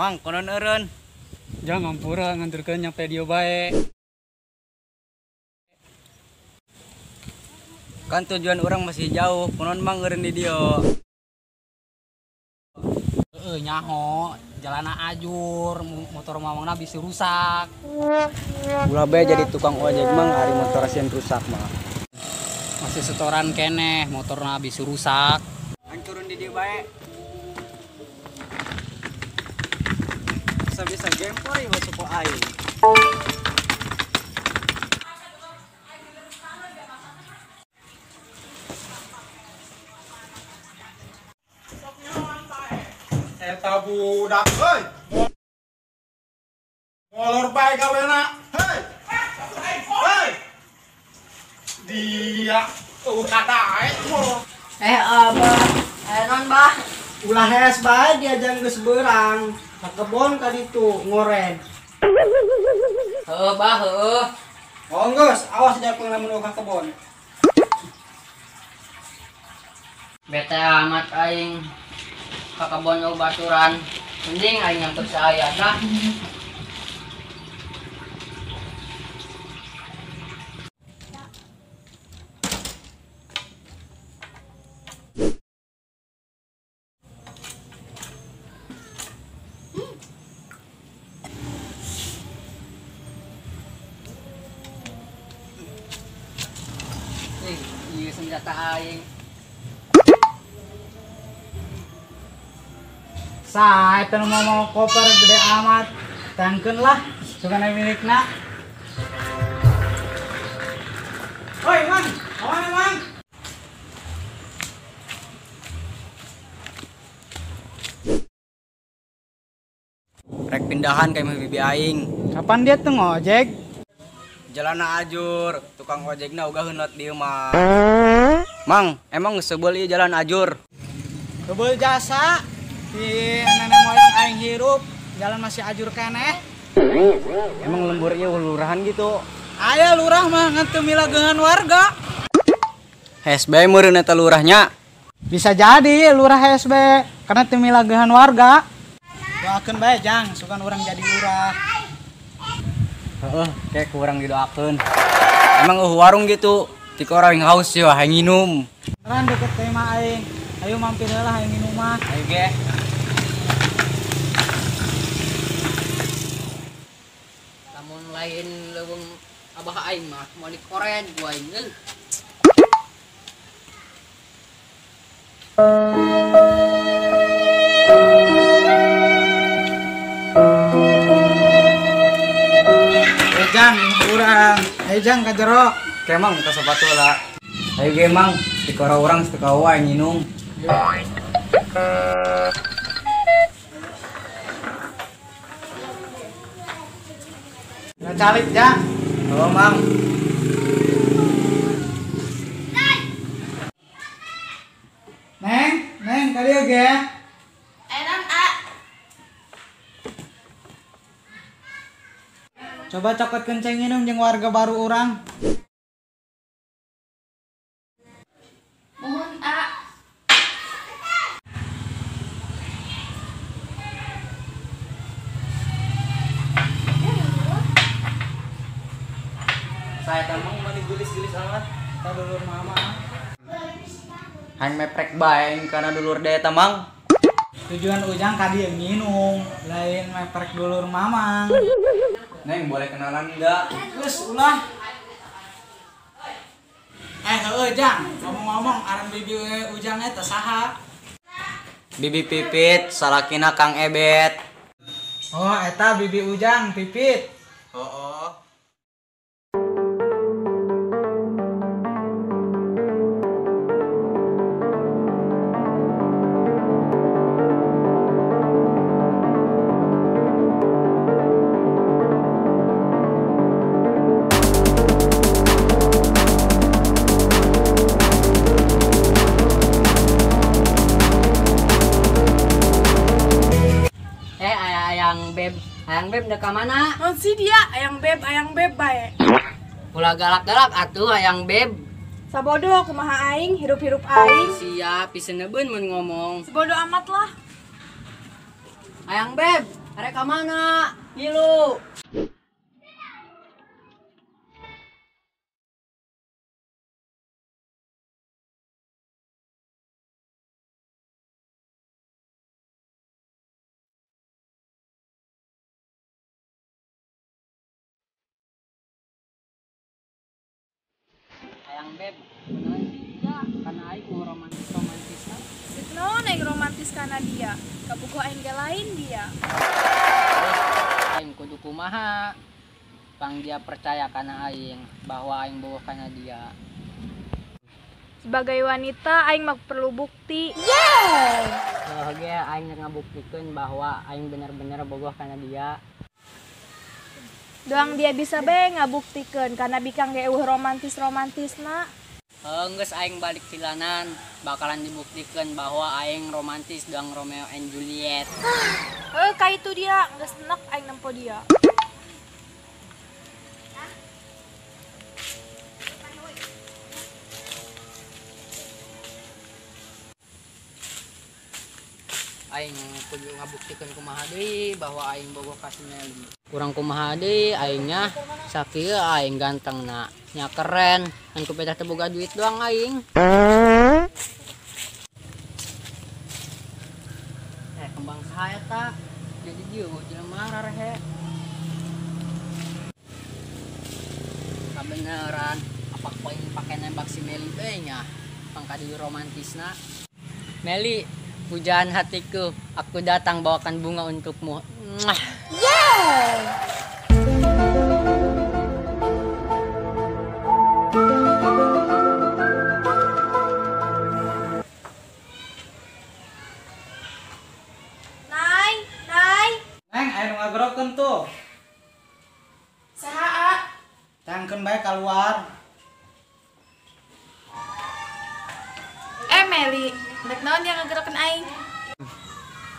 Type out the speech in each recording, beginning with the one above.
Mang, konon eureun. Jangan pura nganturkeun nyampe dieu bae. Kan tujuan orang masih jauh, konon Mang eureun di dieu. Nyaho, jalana ajur, motor mamangna bisa rusak. Ulah bae jadi tukang ojek Mang, hari motor sieun rusak mah. Masih setoran keneh, motorna bisa rusak. Hancurin di dieu bae. Bisa gempor ieu suku aing. Eta budak euy. Molor bae gawena. Hei. Hei. Dia kadae molor. Abah, non bah, Ulah hes bae diajang geus beurang. Ka kebon ka ditu ngoren. heuh bah heuh. Oh geus, awas dia pengalaman ka kebon. Bete amat aing ka kebon nu baturan. Mending aing yang percaya dah. Iya senjata aing. Sa eta nu mau koper gede amat. Tangkeun lah, sukana milikna. Oi, Mang. Awan, Mang. Rek pindahan ka imah bibi aing. Kapan dia tuh ngojek? Jalana ajur, tukang ojekna uga heunot dieu mah. Mang, emang geus sebeul ieu jalan ajur. Kebel jasa di nenek moyang aing hirup, jalan masih ajur keneh. Emang lembur ieu lurahan gitu. Aya lurah mah ngan teu milageungan warga. Hes bae meureun eta lurahnya. Bisa jadi lurah SB karena teu milageungan warga. Doakeun bae jang, sukan urang jadi lurah. Heeh, kayak kurang didoakeun. Emang warung gitu, tika orang haus sih wah nginum. Kan deket tema aing. Ayo mampir heula aing minum mah. Ayo ge. Lamun lain leuweung abah aing mah mau dikoren ku aing geus. Jang, urang. Ayo jang ka jero. Kemang ka sepatu lah. Ayo ge mang, tika orang seteka wae nginum. Nggak calik jang. Oh mang. Neng ka dieu ge. Coba cokot kenceng minum jeung warga baru urang. Mohon A. Saya tamang mani gelis-gelis amat. Kita dulur mama. Hang meprek bae karena dulur daya tamang. Tujuan ujang ka dieu minum, lain meprek dulur mamang. Neng boleh kenalan enggak? Geus ulah. Heueuh jang, ngomong-ngomong aran bibi ujang eta saha? Bibi Pipit, salakina Kang Ebet. Oh, eta bibi ujang Pipit. Oh. Ayang beb deka mana? Non si dia, ayang beb bae. Ulah galak-galak atuh ayang beb. Sabodoh kumaha aing, hirup-hirup aing. Siap, pisenebeun mun ngomong. Sebodoh amat lah. Ayang beb, Arek ka mana? Ngilu. Ayang beb, beneran tidak karena aing mau romantis lah. No, naik romantis karena dia. Kabuku aing ge lain dia. Aing kudu kumaha. Pang dia percaya karena aing bahwa aing bogoh karena dia. Sebagai wanita aing mah perlu bukti. Ge aing ngabuktikeun bahwa aing bener-bener bogoh karena dia. Doang dia bisa be ngabuktikeun karena bikang ge eueuh romantis-romantisna. Geus aing balik tilanan bakalan dibuktikan bahwa aing romantis doang Romeo and Juliet. Ka itu dia, geus enak aing nempo dia. Aing kudu ngabuktikeun kumaha deui bahwa aing bogoh ka si Meli. Kurang kumaha deui aingnya sakieu aing gantengna, nya keren, kan kupetah teu boga duit doang aing. Kembang saha eta? Jadi dieu jelema rarehe. Kabeneran, apa poin pake nembak si Meli teh nya? Pangkadi romantisna. Meli, pujaan hatiku, aku datang bawakan bunga untukmu. Mwah. Nai, Nai. Neng, ayo ngagerokeun tuh. Saha? Tangkeun bae keluar. Meli, dek naon dia ngagerokeun aing?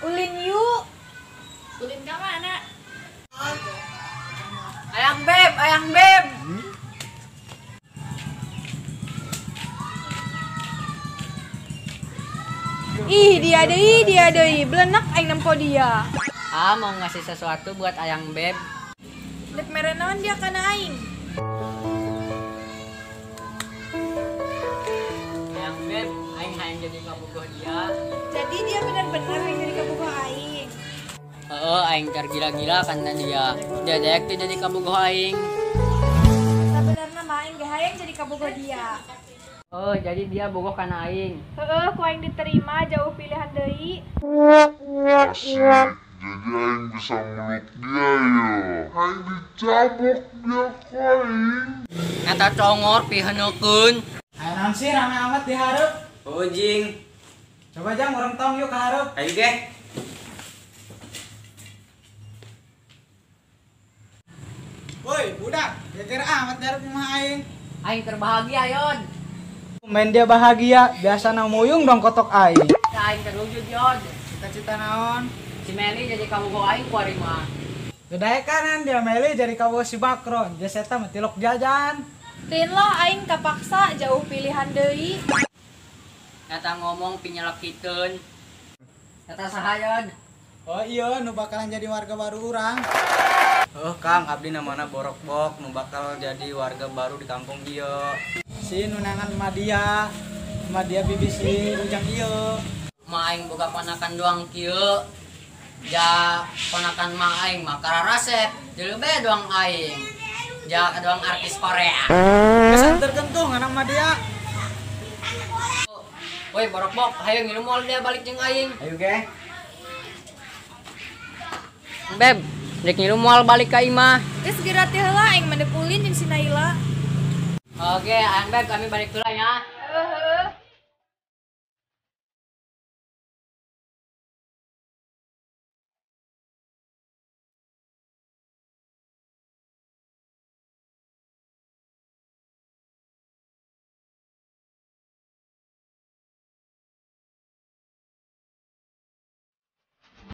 Ulin yuk. Ulin ka mana? Ayang beb, ayang beb. Ih, dia deui, belenak aing nempo dia. Mau ngasih sesuatu buat ayang beb. Dek mere naon dia kana aing? Ayang beb, aing hayang jadi kabogoh dia. Jadi dia benar-benar yang jadi kabogoh aing. Aing car gila-gila karena dia. Dia dayak teh jadi kabogoh aing. Sebenarnya mah aing ge hayang jadi kabogoh dia. Jadi dia bogoh karena aing. Ku aing diterima jauh pilihan deui. Asik, jadi aing bisa meluk dia ya. Aing dicabok dia kain. Eta congor piheunekeun. Ayo naon sih rame amat di hareup. Jing. Coba jang urang tong yuk ke hareup. Ayo ge. Woi, budak, geger amat di hareup mah aing. Aing terbahagia yon. Main dia bahagia, biasa muyung dong kotok aing. Aing terwujud yon. Cita-cita naon? Si Meli jadi kabogoh aing kuari mah. Gedaya kanan dia Meli jadi kawo si Bakron. Dia seta mah tilok jajan. Tin lo aing kapaksa jauh pilihan deui. Eta ngomong pinyelekikeun. Eta saha yon? Oh iya, nu bakalan jadi warga baru urang. Kang, abdi namana Borok-bok, nu bakal jadi warga baru di kampung ieu. Si nunangan Madia bibisi ujang ieu. Ma aing boga ponakan doang kieu. Ja ponakan ma aing mah kararasep. Dilebe doang aing. Ja doang artis Korea. Kesanterkeun tuh nganang Madia. Woi Borok-bok, hayu ngilu moal dia balik jeung aing. Ayo ge. Beb, dek ngilu moal balik ka imah. Geus geura teh heula aing mandep ulin jeung si Naila. Oke, ayang beb kami balik dulu ya.